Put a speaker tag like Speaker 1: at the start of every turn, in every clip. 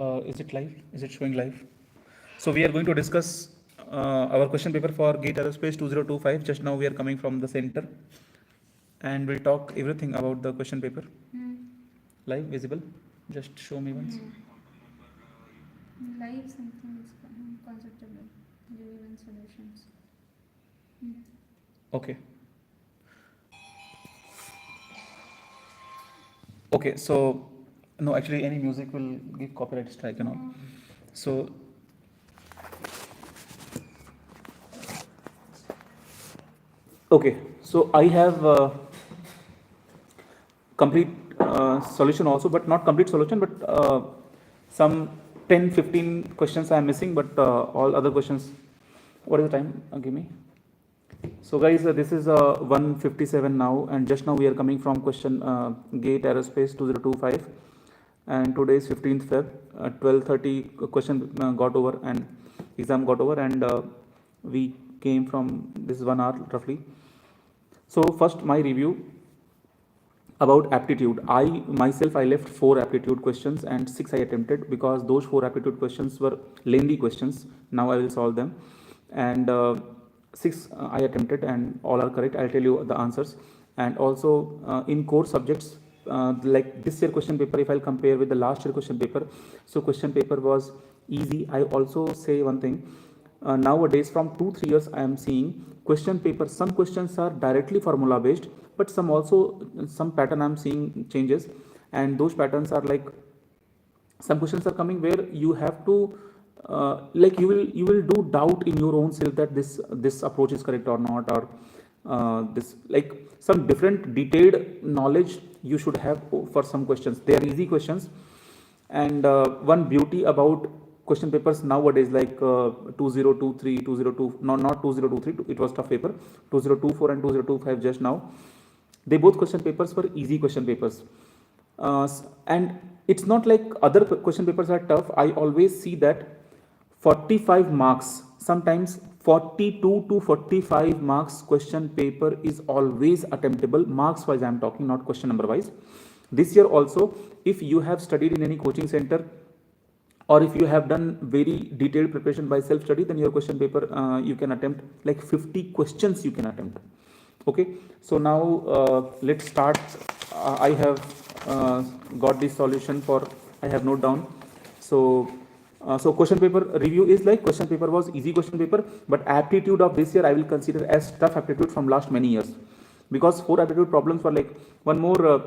Speaker 1: Is it live? Is it showing live? So we are going to discuss our question paper for GATE Aerospace 2025. Just now we are coming from the center and we'll talk everything about the question paper. Live, visible? Just show me once.
Speaker 2: Live something is conceptual. Given solutions.
Speaker 1: Okay. Okay, so no, actually any music will give copyright strike and all. So okay, so I have complete solution also, but not complete solution, but some 10-15 questions I am missing, but all other questions. What is the time? Give me. So guys, this is 1:57 now, and just now we are coming from question GATE Aerospace 2025, and today is 15th Feb. 12:30 question got over and exam got over, and we came from this 1 hour roughly. So first my review about aptitude. I left 4 aptitude questions and 6 I attempted, because those 4 aptitude questions were lengthy questions. Now I will solve them, and 6 I attempted and all are correct. I'll tell you the answers. And also in core subjects, like this year question paper, if I'll compare with the last year question paper, so question paper was easy. I also say one thing, nowadays from 2-3 years I am seeing question paper, some questions are directly formula based, but some pattern I am seeing changes, and those patterns are like, some questions are coming where you have to like you will do doubt in your own self that this approach is correct or not, or this, like some different detailed knowledge you should have for some questions. They are easy questions, and one beauty about question papers nowadays, like 2023, 2002, no, not 2023, it was tough paper, 2024 and 2025 just now, they both question papers were easy question papers. And it's not like other question papers are tough. I always see that 45 marks, sometimes 42 to 45 marks question paper is always attemptable, marks wise I am talking, not question number wise. This year also, if you have studied in any coaching center, or if you have done very detailed preparation by self study, then your question paper you can attempt like 50 questions you can attempt. Okay, so now let's start. I have got this solution for, I have note down. So so question paper review is like, question paper was easy question paper, but aptitude of this year I will consider as tough aptitude from last many years, because 4 aptitude problems were like, one more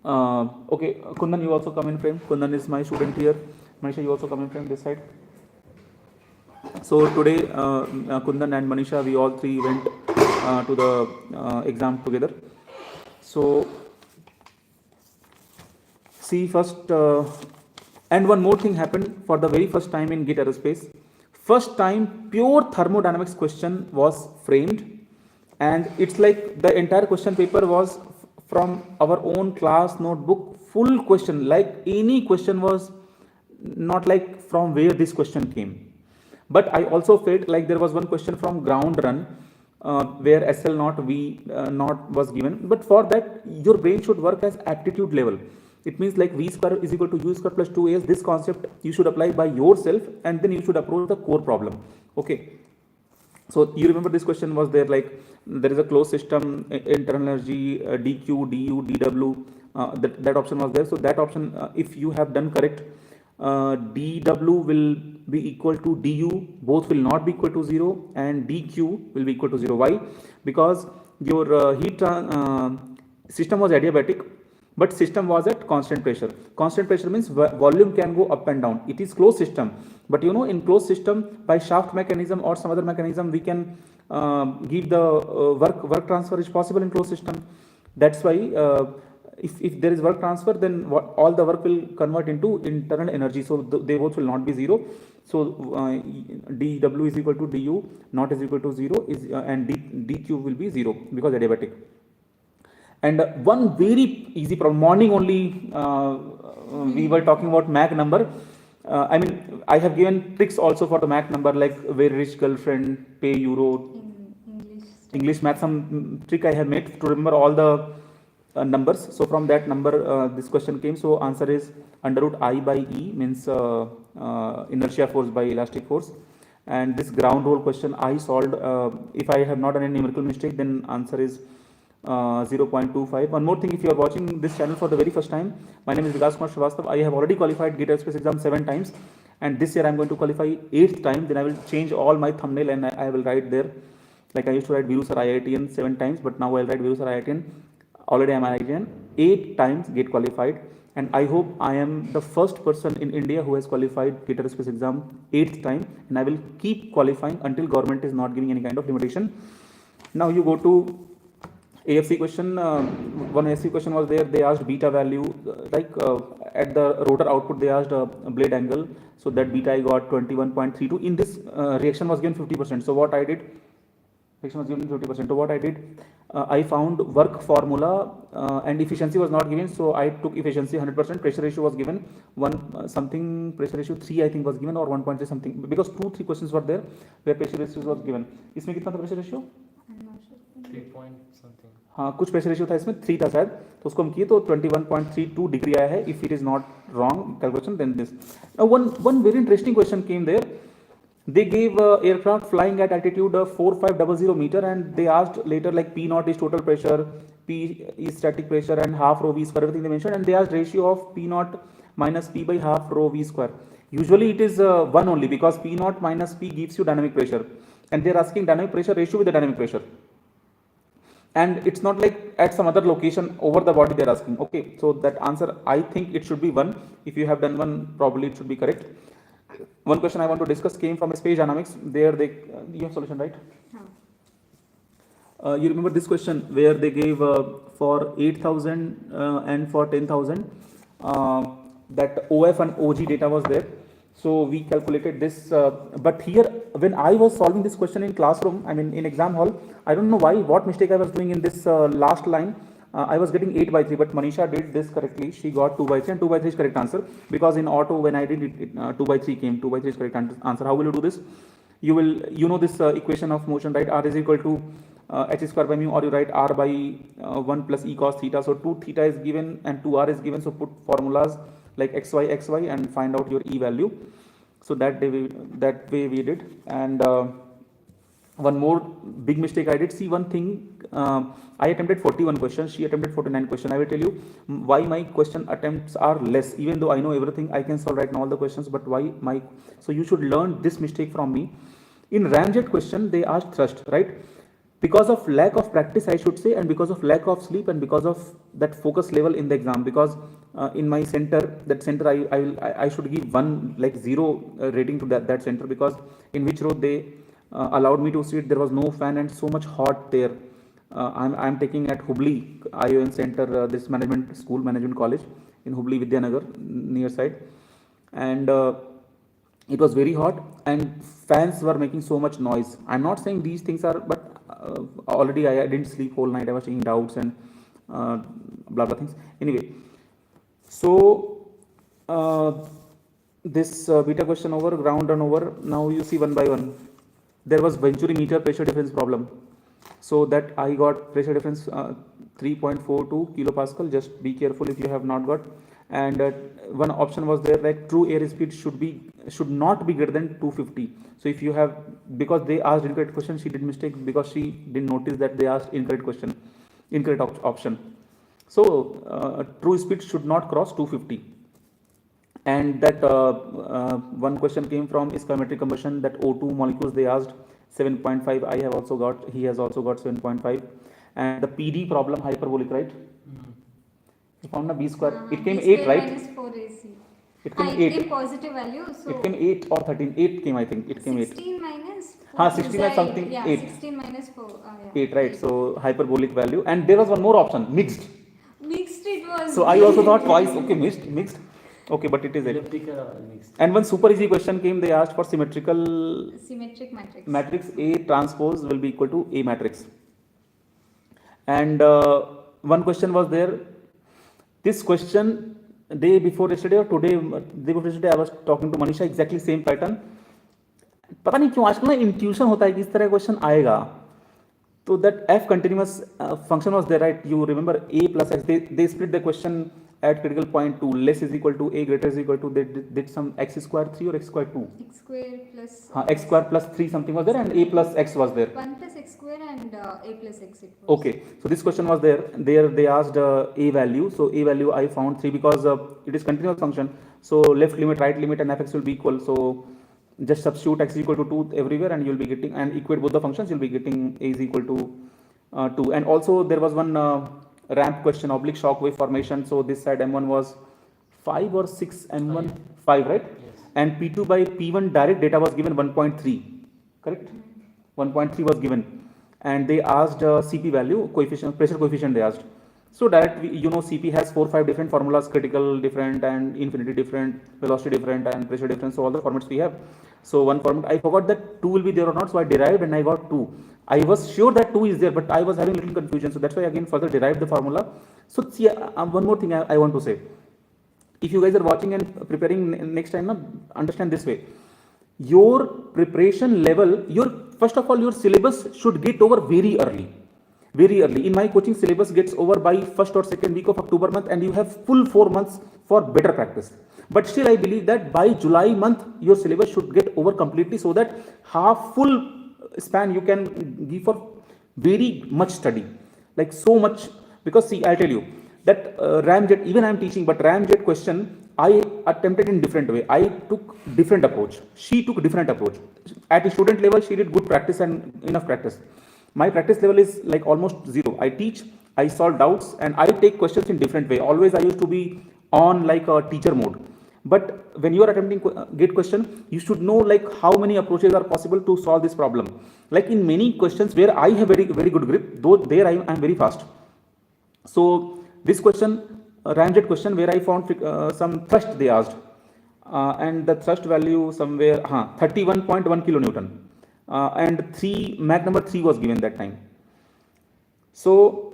Speaker 1: okay, Kundan, you also come in frame. Kundan is my student here. Manisha, you also come in frame this side. So today Kundan and Manisha, we all three went to the exam together. So see first, and one more thing happened for the very first time in GATE Aerospace. First time pure thermodynamics question was framed, and it's like the entire question paper was from our own class notebook, full question, like any question was not like from where this question came. But I also felt like there was one question from ground run where SL naught V naught was given, but for that your brain should work as aptitude level. It means like V square is equal to U square plus 2as. This concept you should apply by yourself, and then you should approach the core problem. Okay, so you remember this question was there, like there is a closed system, internal energy, dq, du, dw, that option was there. So that option, if you have done correct, dw will be equal to du, both will not be equal to 0, and dq will be equal to 0. Why? Because your heat system was adiabatic, but system was at constant pressure. Constant pressure means volume can go up and down. It is closed system, but you know, in closed system, by shaft mechanism or some other mechanism, we can give the work transfer is possible in closed system. That's why if there is work transfer, then all the work will convert into internal energy, so they both will not be 0. So dw is equal to du not is equal to 0 is and dq will be 0 because adiabatic. And one very easy problem, morning only we were talking about Mach number. I mean, I have given tricks also for the Mach number, like very rich girlfriend, pay euro,
Speaker 2: In
Speaker 1: English math, some trick I have made to remember all the numbers. So from that number, this question came. So answer is under root I by E, means inertia force by elastic force. And this ground rule question I solved. If I have not done any numerical mistake, then answer is 0.25. One more thing, if you are watching this channel for the very first time, my name is Vikas Kumar Srivastav. I have already qualified GATE Aerospace exam 7 times, and this year I am going to qualify 8th time. Then I will change all my thumbnail and I will write there, like I used to write Viru Sir IITN 7 times, but now I'll write Viru Sir IITN. Already I am IITN 8 times GATE qualified, and I hope I am the first person in India who has qualified GATE Aerospace exam 8th time, and I will keep qualifying until government is not giving any kind of limitation. Now you go to AFC question. One AFC question was there. They asked beta value, at the rotor output they asked blade angle. So that beta I got 21.32. In this reaction was given 50%. So what I did, reaction was given 50%. So what I did, I found work formula and efficiency was not given. So I took efficiency 100%. Pressure ratio was given something. Pressure ratio 3 I think was given, or 1.3 something, because 2-3 questions were there where pressure ratio was given. इसमें कितना था pressure ratio?
Speaker 3: 3 point something.
Speaker 1: हाँ, कुछ pressure ratio था इसमें 3 था शायद, तो उसको हम किए तो 21.32 डिग्री आया है. If it is not wrong calculation then this. One very interesting question came there. They gave aircraft flying at altitude of 4500 meter, and they asked later like P naught is total pressure, P is static pressure, and half rho v square, everything they mentioned, and they asked ratio of P naught minus P by half rho v square. Usually it is 1 only, because P naught minus P gives you dynamic pressure, and they are asking dynamic pressure ratio with the dynamic pressure. And it's not like at some other location over the body they're asking. Okay, so that answer I think it should be 1. If you have done 1, probably it should be correct. One question I want to discuss came from space dynamics. There they you have solution, right? You remember this question where they gave for 8,000 and for 10,000 that OF and OG data was there. So we calculated this, but here when I was solving this question in classroom, I mean in exam hall, I don't know why, what mistake I was doing in this last line. I was getting 8 by 3, but Manisha did this correctly. She got 2 by 3, and 2 by 3 is correct answer, because in auto when I did it, 2 by 3 came. 2 by 3 is correct answer. How will you do this? You know this equation of motion, right? R is equal to h square by mu, or you write r by 1 plus e cos theta. So 2 theta is given and 2 r is given. So put formulas like xy and find out your e value. So that way we did. And one more big mistake I did. See one thing, I attempted 41 questions, she attempted 49 questions. I will tell you why my question attempts are less, even though I know everything, I can solve right now all the questions, but why my, so you should learn this mistake from me. In ramjet question they asked thrust, right? Because of lack of practice I should say, and because of lack of sleep, and because of that focus level in the exam, because in my center, that center I should give 1 like 0 rating to that center, because in which row they allowed me to sit, there was no fan and so much hot there. I'm taking at Hubli ION center, this management school, management college in Hubli Vidyanagar near side, and it was very hot and fans were making so much noise. I'm not saying these things are, but already I didn't sleep whole night, I was taking doubts and blah blah things. Anyway, so this beta question over, ground done over. Now you see one by one. There was Venturi meter pressure difference problem. So that I got pressure difference 3.42 kilopascal. Just be careful if you have not got. And one option was there like true airspeed should not be greater than 250. So if you have, because they asked incorrect question, she did mistake because she didn't notice that they asked incorrect question, incorrect option. So true speed should not cross 250. And that one question came from ischemic combustion, that O2 molecules they asked 7.5. I have also got, he has also got 7.5. And the PD problem, hyperbolic, right? You found a b square. It came 8, right?
Speaker 2: Minus 4ac.
Speaker 1: It came 8.
Speaker 2: It came positive value. So
Speaker 1: it came 8 or 13. 8 came, I think. It came 8.
Speaker 2: 16 minus
Speaker 1: 4. 16 minus something.
Speaker 2: Yeah,
Speaker 1: 8.
Speaker 2: 16 minus 4. Yeah.
Speaker 1: 8, right? So hyperbolic value. And there was one more option, mixed.
Speaker 2: Mixed it was.
Speaker 1: So I also thought twice. Okay, mixed. Okay, but it is it.
Speaker 3: Mixed.
Speaker 1: And one super easy question came. They asked for symmetrical
Speaker 2: Symmetric matrix.
Speaker 1: Matrix A transpose will be equal to A matrix. And one question was there. This question day before yesterday or today, day before yesterday, I was talking to Manisha, exactly same pattern. पता नहीं क्यों आजकल ना intuition होता है कि इस तरह क्वेश्चन आएगा, So that f continuous function was there, right? You remember a plus x, they split the question at critical point to less is equal to a greater is equal to, they did some x square 3 or x square 2.
Speaker 2: X square plus
Speaker 1: X square plus 3 something was there, and a plus x was there.
Speaker 2: 1 plus x square and a plus x it was.
Speaker 1: Okay, so this question was there. There they asked a value. So a value I found 3 because it is continuous function. So left limit, right limit, and fx will be equal. So just substitute x is equal to 2 everywhere, and you'll be getting, and equate both the functions. You'll be getting a is equal to 2. And also there was one ramp question, oblique shock wave formation. So this side m1 was 5 or 6, m1 5, right?
Speaker 3: Yes.
Speaker 1: And p2 by p1 direct data was given 1.3, correct? 1.3 was given, and they asked Cp value, coefficient, pressure coefficient they asked. So direct, you know, Cp has 4-5 different formulas, critical different and infinity different, velocity different and pressure different. So all the formats we have. So one format, I forgot that 2 will be there or not, so I derived and I got 2. I was sure that 2 is there, but I was having little confusion, so that's why I again further derived the formula. So see, one more thing I want to say. If you guys are watching and preparing next time, understand this way. Your preparation level, first of all, your syllabus should get over very early. Very early. In my coaching, syllabus gets over by first or second week of October month, and you have full 4 months for better practice. But still, I believe that by July month, your syllabus should get over completely, so that half full span you can give for very much study, like so much. Because see, I'll tell you that ramjet, even I am teaching, but ramjet question I attempted in different way. I took different approach. She took different approach. At a student level, she did good practice and enough practice. My practice level is like almost zero. I teach, I solve doubts, and I take questions in different way. Always I used to be on like a teacher mode. But when you are attempting gate question, you should know like how many approaches are possible to solve this problem. Like in many questions where I have very good grip, though there I am very fast. So this question, ramjet question, where I found some thrust they asked, and the thrust value somewhere 31.1 kilonewton, and Mach number 3 was given that time. So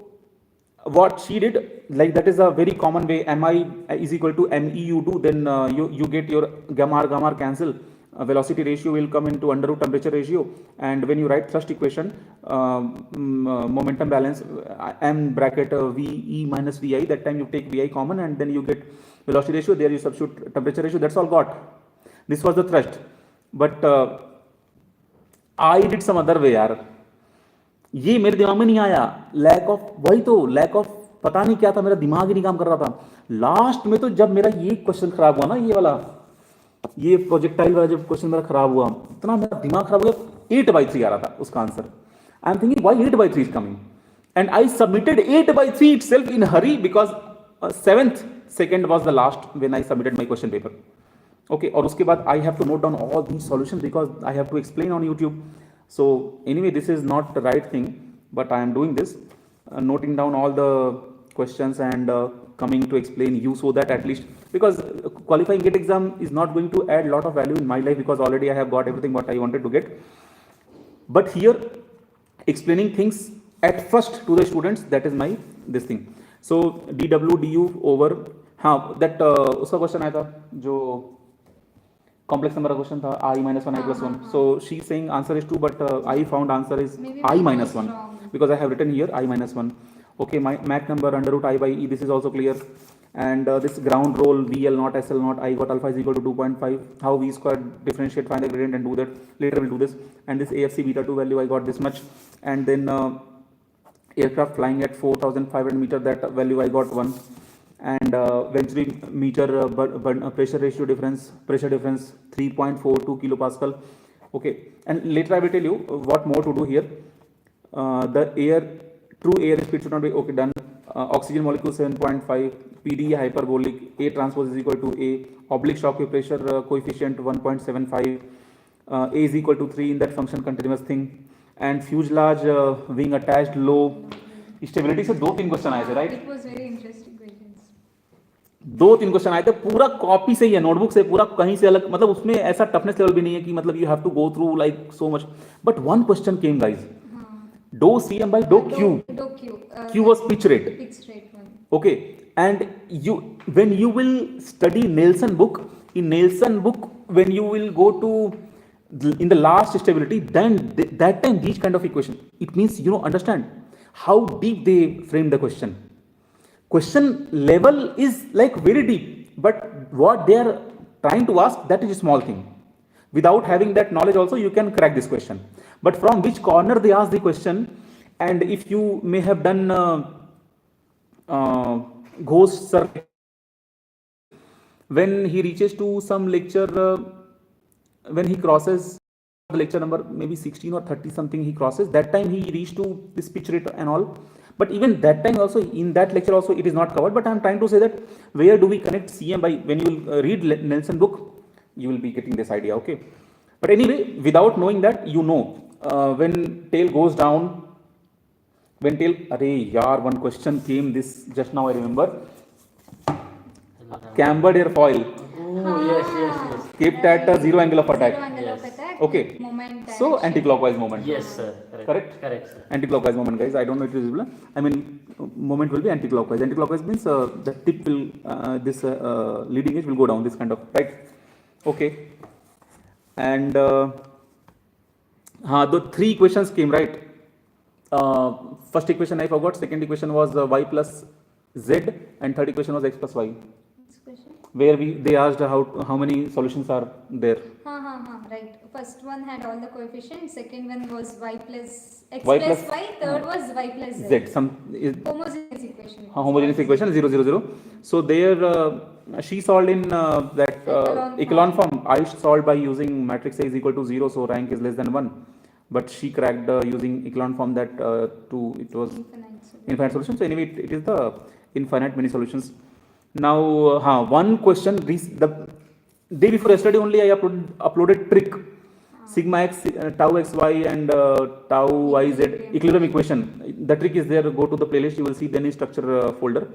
Speaker 1: what she did, like that is a very common way. Mi is equal to me you do, then you get your gamma cancel, velocity ratio will come into under root temperature ratio, and when you write thrust equation, momentum balance, m bracket ve minus vi, that time you take vi common, and then you get velocity ratio, there you substitute temperature ratio, that's all got. This was the thrust. But I did some other way यार, ये मेरे दिमाग में नहीं आया, lack of, वही तो lack of, पता नहीं क्या था, मेरा दिमाग ही नहीं काम कर रहा था लास्ट में। तो जब मेरा ये क्वेश्चन खराब हुआ ना, ये वाला, ये प्रोजेक्टाइल वाला जब क्वेश्चन मेरा खराब हुआ, इतना मेरा दिमाग खराब हो गया, 8/3 आ रहा था उसका answer. I am thinking why 8/3 is coming, and I submitted 8/3 itself in hurry because 7th second was the last when I submitted my question paper. Okay, और उसके बाद I have to note down all these solutions because I have to explain on YouTube. So anyway, this is not the right thing, but I am doing this, noting down all the questions and coming to explain you, so that at least, because qualifying GATE exam is not going to add lot of value in my life, because already I have got everything what I wanted to get. But here explaining things at first to the students, that is my this thing. So dw du over that उसका question आया था जो complex number question tha, I minus 1, I plus 1. So she's saying answer is 2, but I found answer is maybe I minus 1, because I have written here I minus 1. Okay, my Mach number under root I by E, this is also clear. And this ground roll VL naught SL naught, I got alpha is equal to 2.5. How V square differentiate, find the gradient and do that. Later we'll do this. And this AFC beta 2 value, I got this much. And then aircraft flying at 4,500 meter, that value I got 1. And Venturi meter pressure ratio difference, 3.42 kilopascal. Okay, and later I will tell you what more to do here. The true air speed should not be, okay, done. Oxygen molecule 7.5, PD hyperbolic, A transpose is equal to A, oblique shock wave pressure coefficient 1.75, A is equal to 3 in that function continuous thing, and fuselage wing attached low stability से 2-3 question आए थे, right?
Speaker 2: It was very interesting questions.
Speaker 1: 2-3 question आए थे, पूरा copy से ही है, notebook से, पूरा कहीं से अलग, मतलब उसमें ऐसा टफनेस लेवल भी नहीं है कि मतलब you have to go through like so much, but one question came guys, dou Cm by dou Q. Q was pitch rate.
Speaker 2: One.
Speaker 1: Okay, and when you will study Nelson book, in Nelson book, when you will go to in the last stability, then that time these kind of equation, it means understand how deep they frame the question. Question level is like very deep, but what they are trying to ask, that is a small thing. Without having that knowledge also you can crack this question, but from which corner they ask the question. And if you may have done ghost sir, when he reaches to some lecture, when he crosses the lecture number maybe 16 or 30 something, he crosses, that time he reached to this pitch rate and all. But even that time also, in that lecture also, it is not covered. But I am trying to say that where do we connect CM by, when you will read Nelson book, you will be getting this idea, okay. But anyway, without knowing that, when tail goes down, when tail, array yaar, one question came this just now I remember, cambered airfoil,
Speaker 3: Oh, yes.
Speaker 1: kept at zero angle of attack.
Speaker 2: Zero angle of
Speaker 3: Yes.
Speaker 2: attack.
Speaker 1: Okay.
Speaker 2: Moment.
Speaker 1: So
Speaker 2: direction.
Speaker 1: anti-clockwise moment.
Speaker 3: Yes, sir.
Speaker 1: Correct?
Speaker 3: Correct, sir.
Speaker 1: Anti-clockwise moment, guys. I don't know if it is visible. I mean, moment will be anti-clockwise. Anti-clockwise means the tip will, this leading edge will go down. This kind of, right? Okay. And the three equations came, right? First equation I forgot. Second equation was y plus z, and third equation was x plus y.
Speaker 2: Next question.
Speaker 1: Where they asked how many solutions are there.
Speaker 2: Right. First one had all the coefficients. Second one was y plus x
Speaker 1: Y
Speaker 2: plus
Speaker 1: plus-
Speaker 2: y. Third was y plus z.
Speaker 1: Z. Some is
Speaker 2: Homogeneous equation.
Speaker 1: homogeneous equation 0, 0, 0. So there she solved in that echelon form. I solved by using matrix A is equal to 0, so rank is less than 1. But she cracked using echelon form that it was infinite solution. So anyway, it is the infinite many solutions. Now one question, the day before yesterday only I uploaded trick, sigma x, tau xy and tau yz equilibrium equation. The trick is there. Go to the playlist, you will see then in structure folder.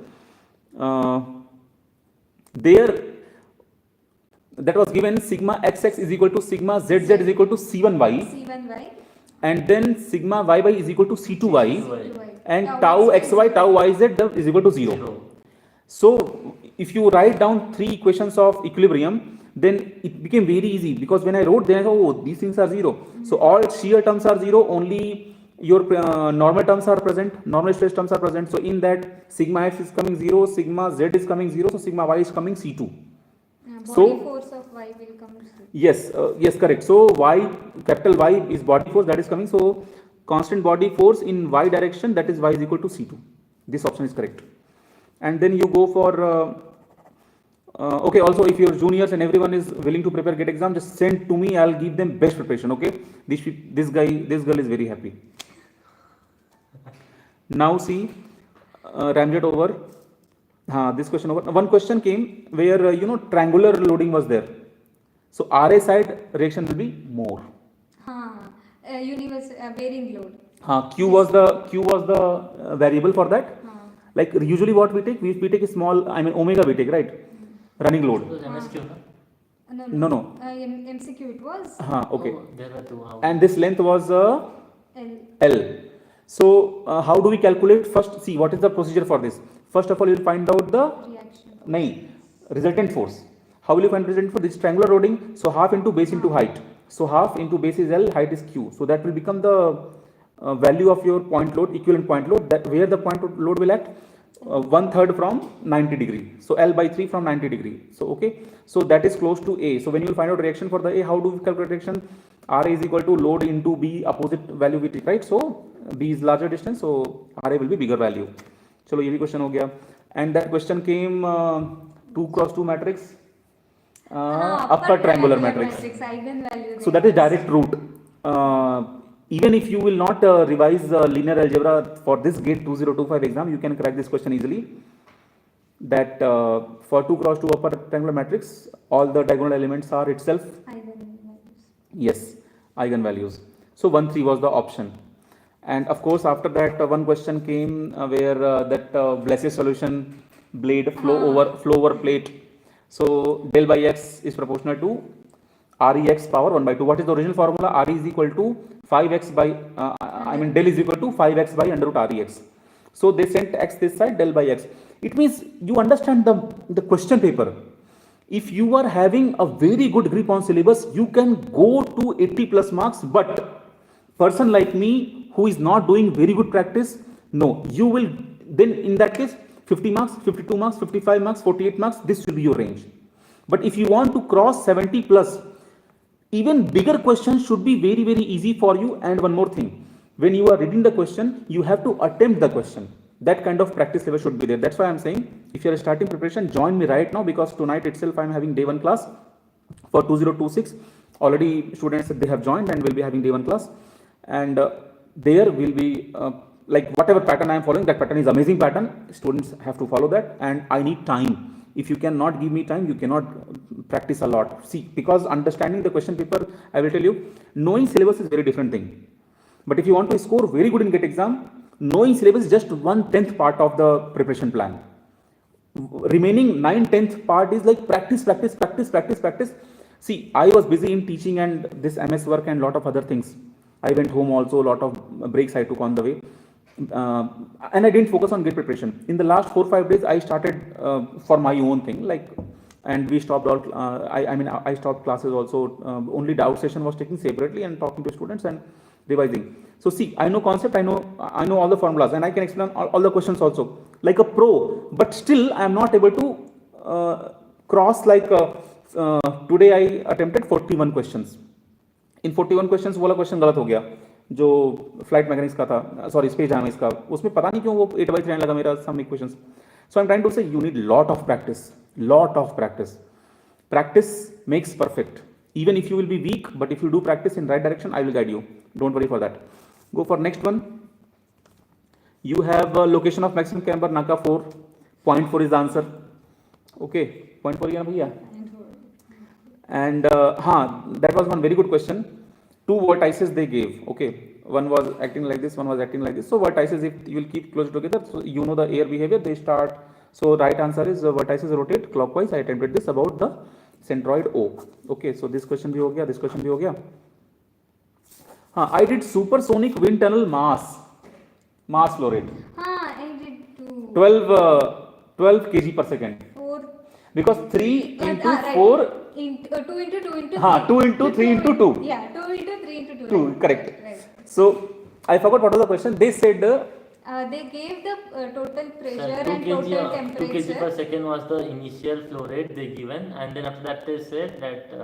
Speaker 1: There that was given sigma xx is equal to sigma zz is equal to c1y,
Speaker 2: C1y.
Speaker 1: and then sigma yy is equal to c2y,
Speaker 3: C2y.
Speaker 1: and tau xy tau yz is equal to 0. So if you write down three equations of equilibrium, then it became very easy, because when I wrote, then I thought, oh, these things are 0. So all shear terms are 0, only your normal terms are present, normal stress terms are present. So in that, sigma x is coming 0, sigma z is coming 0, so sigma y is coming c2.
Speaker 2: Body
Speaker 1: So-
Speaker 2: force of y will come to
Speaker 1: Yes, yes, correct. So y, capital Y is body force that is coming. So constant body force in y direction, that is y is equal to c2. This option is correct. And then you go for okay. Also, if your juniors and everyone is willing to prepare GATE exam, just send to me. I'll give them best preparation. Okay. This girl is very happy. Now see, Ramjet over. This question over. One question came where triangular loading was there. So RA side reaction will be more.
Speaker 2: universe bearing load.
Speaker 1: Q was the variable for that. Like usually what we take a small, I mean omega we take, right? Running
Speaker 3: It
Speaker 1: load.
Speaker 3: was MSQ, no?
Speaker 1: No.
Speaker 2: MCQ it was.
Speaker 1: Okay.
Speaker 3: Oh, there were two. How?
Speaker 1: And this length was
Speaker 2: L.
Speaker 1: L. So how do we calculate? First, see what is the procedure for this. First of all, you will find out the
Speaker 2: Reaction.
Speaker 1: resultant force. How will you find resultant force? This is triangular loading. So half into base into height. So half into base is L, height is Q. So that will become the value of your point load, equivalent point load, that where the point load will act 1/3 from 90 degree. So L by 3 from 90 degree. So okay. So that is close to A. So when you will find out reaction for the A, how do we calculate reaction? RA is equal to load into B, opposite value we take, right? So B is larger distance, so RA will be bigger value. चलो ये भी question हो गया. And that question came 2x2 matrix, upper triangular matrix.
Speaker 2: Eigenvalues.
Speaker 1: So that is direct route. Even if you will not revise linear algebra for this GATE 2025 exam, you can crack this question easily. That for 2x2 upper triangular matrix, all the diagonal elements are itself,
Speaker 2: Eigenvalues.
Speaker 1: yes, eigenvalues. So 1, 3 was the option. And of course, after that, one question came where that Blasius solution blade flow over plate. So del by x is proportional to Rex power 1 by 2. What is the original formula? Re is equal to 5x by, I mean del is equal to 5x by under root Rex. So they sent x this side, del by x. It means you understand the question paper. If you are having a very good grip on syllabus, you can go to 80 plus marks, but person like me who is not doing very good practice, no, you will, then in that case, 50 marks, 52 marks, 55 marks, 48 marks, this will be your range. But if you want to cross 70 plus, even bigger questions should be very, very easy for you. And one more thing, when you are reading the question, you have to attempt the question. That kind of practice level should be there. That's why I'm saying, if you are starting preparation, join me right now, because tonight itself I'm having day 1 class for 2026. Already students, they have joined and will be having day 1 class. And there will be like whatever pattern I am following, that pattern is amazing pattern. Students have to follow that, and I need time. If you cannot give me time, you cannot practice a lot. See, because understanding the question paper, I will tell you, knowing syllabus is very different thing. But if you want to score very good in GATE exam, knowing syllabus is just 1/10 part of the preparation plan. Remaining 9/10 part is like practice, practice, practice, practice, practice. See, I was busy in teaching and this MS work and lot of other things. I went home also, a lot of breaks I took on the way. And I didn't focus on GATE preparation. In the last 4-5 days, I started for my own thing, like, and we stopped all, I stopped classes also. Only the out session was taken separately and talking to students and revising. So see, I know concept, I know all the formulas, and I can explain all the questions also, like a pro, but still I am not able to cross, like, today I attempted 41 questions. In 41 questions वाला question गलत हो गया, जो flight mechanics का था, sorry space dynamics का, उसमें पता नहीं क्यों वो 8/3 लगा मेरा some equations. So I am trying to say you need lot of practice, lot of practice. Practice makes perfect. Even if you will be weak, but if you do practice in right direction, I will guide you. Don't worry for that. Go for next one. You have location of maximum camber, NACA 4. 0.4 is the answer. Okay, 0.4 है ना भैया? And that was one very good question. 2 vertices they gave. Okay, one was acting like this, one was acting like this. So vertices, if you will keep close together, so you know the air behavior, they start. So right answer is vertices rotate clockwise. I attempted this about the centroid O. Okay, so this question भी हो गया, this question भी हो गया. I did supersonic wind tunnel mass flow rate.
Speaker 2: I did too.
Speaker 1: 12 kg per second.
Speaker 2: 4.
Speaker 1: Because 3 into
Speaker 2: right.
Speaker 1: 4.
Speaker 2: 2 into 2 into 3.
Speaker 1: 2 into 3 into 2.
Speaker 2: Yeah, 2 into 3 into 2.
Speaker 1: 2, correct.
Speaker 2: Right.
Speaker 1: So I forgot what was the question. They said
Speaker 2: they gave the total pressure
Speaker 3: Sir,
Speaker 2: and
Speaker 3: 2
Speaker 2: total
Speaker 3: kg, 2 kg
Speaker 2: temperature.
Speaker 3: per second was the initial flow rate they given, and then after that they said that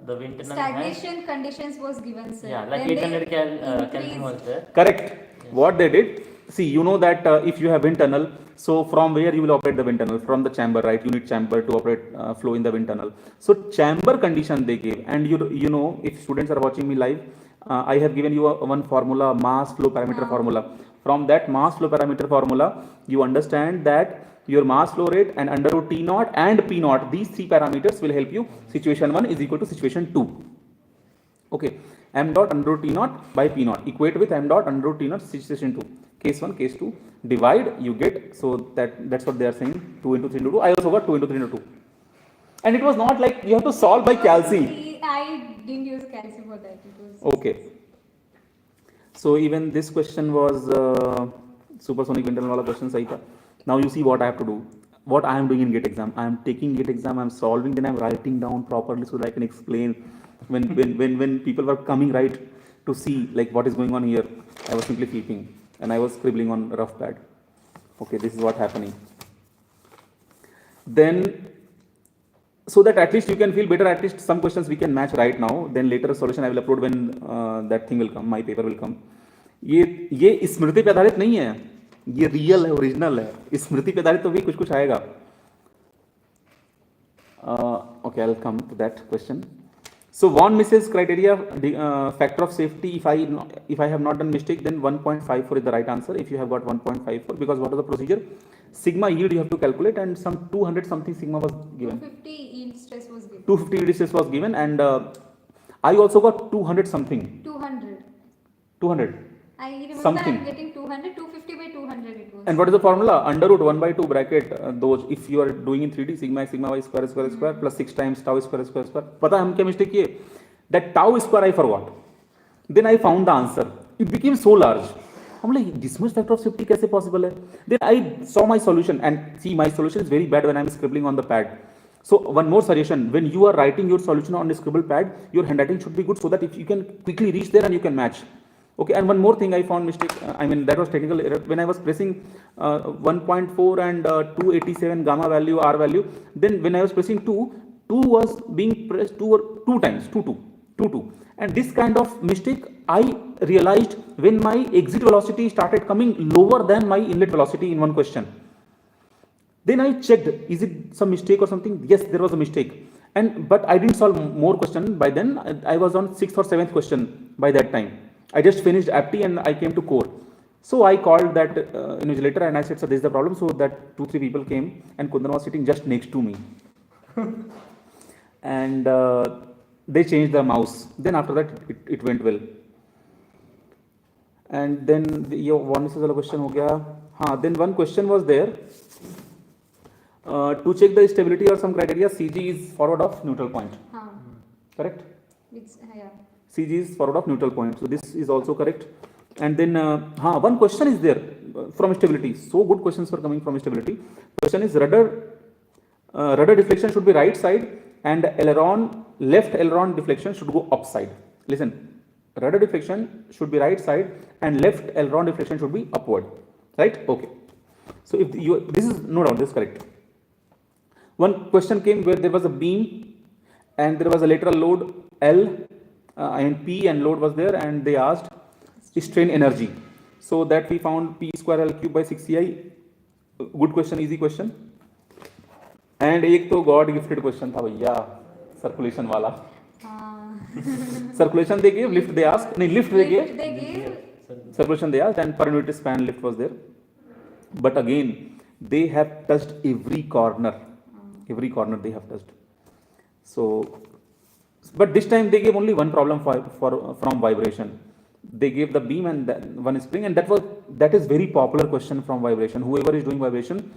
Speaker 3: the wind tunnel has,
Speaker 2: Stagnation conditions was given, sir.
Speaker 3: yeah, like
Speaker 2: Then
Speaker 3: 800
Speaker 2: they
Speaker 3: Kelvin
Speaker 2: increased.
Speaker 3: was there.
Speaker 1: correct.
Speaker 3: Yes.
Speaker 1: What they did. See, you know that if you have wind tunnel, so from where you will operate the wind tunnel? From the chamber, right? You need chamber to operate flow in the wind tunnel. So chamber condition they gave, and you know, if students are watching me live, I have given you one formula, mass flow parameter formula. From that mass flow parameter formula, you understand that your mass flow rate and under root T naught and P naught, these 3 parameters will help you. Situation 1 is equal to situation 2. Okay, m dot under root T naught by P naught equate with m dot under root T naught situation 2. Case 1, case 2, divide, you get, so that's what they are saying, 2 into 3 into 2. I also got 2 into 3 into 2. And it was not like you have to solve by calci.
Speaker 2: I didn't use calci for that. It was
Speaker 1: Okay. So even this question was supersonic wind tunnel wala question sahi tha. Now you see what I have to do. What I am doing in GATE exam. I am taking GATE exam, I am solving, then I am writing down properly so that I can explain. When people were coming right to see like what is going on here, I was simply flipping and I was scribbling on rough pad. Okay, this is what happening. Then, so that at least you can feel better, at least some questions we can match right now. Then later solution I will upload when that thing will come, my paper will come. ये स्मृति पे आधारित नहीं है, ये real है, original है. स्मृति पे आधारित तो भी कुछ आएगा. Okay, I'll come to that question. So von Mises criteria, factor of safety, if I have not done mistake, then 1.54 is the right answer. If you have got 1.54, because what is the procedure? Sigma yield you have to calculate, and some 200 something sigma was given.
Speaker 2: 250 yield stress was given.
Speaker 1: 250 yield stress was given, and I also got 200 something.
Speaker 2: 200.
Speaker 1: 200.
Speaker 2: I remember
Speaker 1: Something.
Speaker 2: I'm getting 200, 250 by 200 it was.
Speaker 1: And what is the formula? Under root 1 by 2 bracket, those, if you are doing in 3D, sigma x, sigma y square plus 6 times tau square. Pata हम क्या mistake किए? That tau square I forgot. Then I found the answer. It became so large. I'm like, this much factor of safety कैसे possible है? Then I saw my solution, and see, my solution is very bad when I'm scribbling on the pad. So one more suggestion, when you are writing your solution on a scribble pad, your handwriting should be good so that if you can quickly reach there and you can match. Okay, and one more thing I found mistake, I mean that was technical error, when I was pressing 1.4 and 287 gamma value, R value, then when I was pressing 2 was being pressed two times, 2 and this kind of mistake I realized when my exit velocity started coming lower than my inlet velocity in one question. Then I checked, is it some mistake or something? Yes, there was a mistake. But I didn't solve more question by then. I was on 6th or 7th question by that time. I just finished apti and I came to core. So I called that invigilator and I said, so this is the problem. So that 2-3 people came and Kundan was sitting just next to me. And they changed the mouse. Then after that, it went well. And then your one question ho gaya. Then one question was there. To check the stability or some criteria, CG is forward of neutral point. Correct?
Speaker 2: Yeah.
Speaker 1: CG is forward of neutral point. So this is also correct. And then one question is there from stability. So good questions were coming from stability. Question is rudder deflection should be right side and left aileron deflection should go upside. Listen, rudder deflection should be right side and left aileron deflection should be upward. Right? Okay. So if this is no doubt, this is correct. One question came where there was a beam and there was a lateral load L and P and load was there and they asked strain energy. So that we found P square L cube by 6CI. Good question, easy question. And एक तो God gifted question था भैया, circulation वाला. Circulation they gave, lift they asked. No, lift they gave. Circulation they asked and per unit span lift was there. But again, they have touched every corner. Every corner they have touched. So, but this time they gave only one problem from vibration. They gave the beam and one spring, and that is very popular question from vibration. Whoever is doing vibration,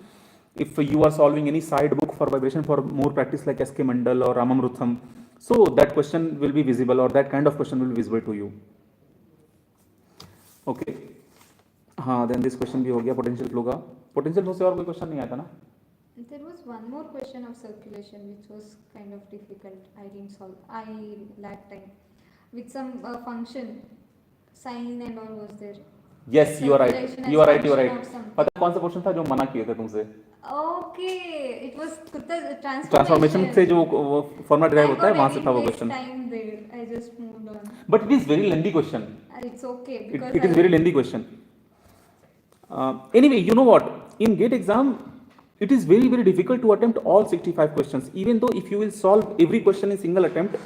Speaker 1: if you are solving any side book for vibration for more practice like SK Mandal or Ramamrutham, so that question will be visible or that kind of question will be visible to you. Okay. Then this question भी हो गया potential flow का. Potential flow से और कोई question नहीं आता ना?
Speaker 2: There was one more question of circulation which was kind of difficult. I didn't solve. I lacked time. With some function, sine and all was there.
Speaker 1: Yes, you are right. You are right. You are right. पता कौन सा question था जो मना किए थे तुमसे?
Speaker 2: Okay, it was
Speaker 1: transformation से जो फॉर्मूला डिराइव होता है वहां से था वो question.
Speaker 2: Time there. I just moved on.
Speaker 1: But it is very lengthy question.
Speaker 2: It's okay because
Speaker 1: it is very lengthy question. Anyway, you know what? In GATE exam, it is very, very difficult to attempt all 65 questions. Even though if you will solve every question in single attempt,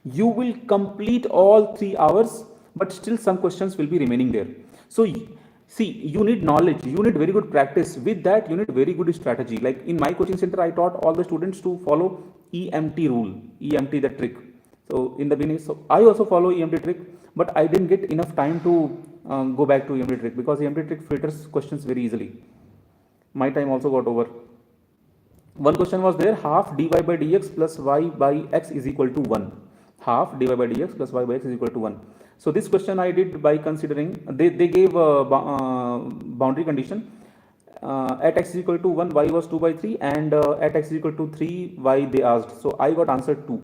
Speaker 1: you will complete all 3 hours, but still some questions will be remaining there. So, see, you need knowledge, you need very good practice. With that, you need very good strategy. Like in my coaching center, I taught all the students to follow EMT rule, EMT the trick. So, in the beginning, so I also follow EMT trick, but I didn't get enough time to go back to EMT trick because EMT trick filters questions very easily. My time also got over. One question was there, half dy by dx plus y by x is equal to 1. Half dy by dx plus y by x is equal to 1. So this question I did by considering, they gave a boundary condition. At x is equal to 1, y was 2 by 3 and at x is equal to 3, y they asked. So I got answer 2.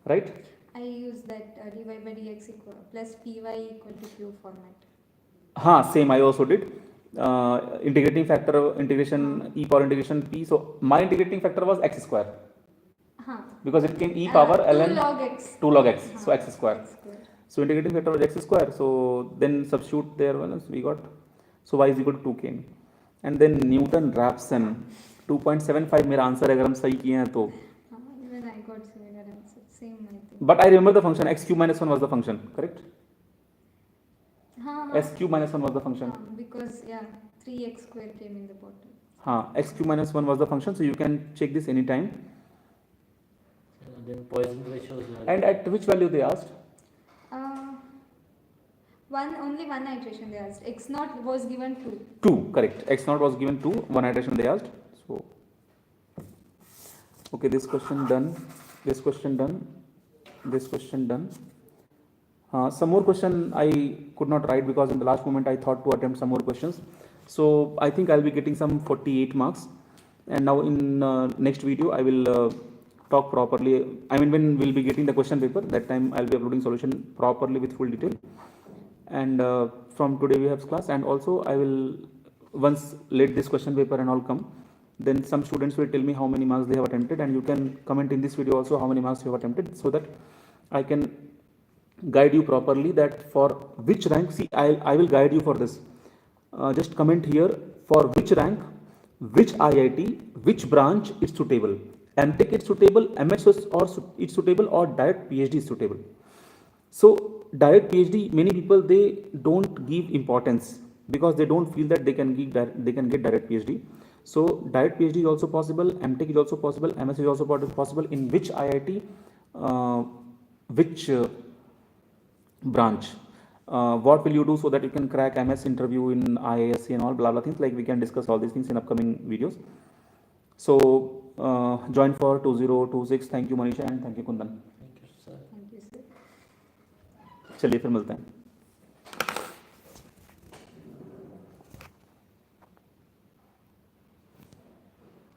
Speaker 1: Right?
Speaker 2: I used that dy by dx equal plus py equal to q format.
Speaker 1: Same I also did. Integrating factor integration e power integration p. So my integrating factor was x square. Because it came e power ln 2 log x. So x square. So integrating factor was x square. So then substitute there we got. So y is equal to 2 came. And then Newton-Raphson 2.75 मेरा answer अगर हम सही किए हैं तो.
Speaker 2: Even I got similar answer. Same I think.
Speaker 1: But I remember the function x cube minus 1 was the function, correct? S cube minus 1 was the function.
Speaker 2: Because 3x square came in the bottom.
Speaker 1: X cube minus 1 was the function, so you can check this anytime.
Speaker 3: Then Poisson ratios.
Speaker 1: And at which value they asked?
Speaker 2: Only one iteration they asked. X naught was given 2.
Speaker 1: 2, correct. X naught was given 2, one iteration they asked. So, okay, this question done. This question done. This question done. Some more question I could not write because in the last moment I thought to attempt some more questions. So I think I'll be getting some 48 marks. And now in next video I will talk properly. I mean, when we'll be getting the question paper, that time I'll be uploading solution properly with full detail. And from today we have class, and also I will, once let this question paper and all come, then some students will tell me how many marks they have attempted, and you can comment in this video also how many marks you have attempted, so that I can guide you properly that for which rank. See, I will guide you for this. Just comment here for which rank, which IIT, which branch is suitable. MTech is suitable, MS or it's suitable, or direct PhD is suitable. So direct PhD, many people they don't give importance because they don't feel that they can get direct PhD. So direct PhD is also possible, MTech is also possible, MS is also possible. In which IIT, which branch, what will you do so that you can crack MS interview in IISc and all blah blah things, like we can discuss all these things in upcoming videos. So join for 2026. Thank you Manisha and thank you Kundan.
Speaker 3: Thank you, sir.
Speaker 2: Thank you, sir.
Speaker 1: चलिए फिर मिलते हैं.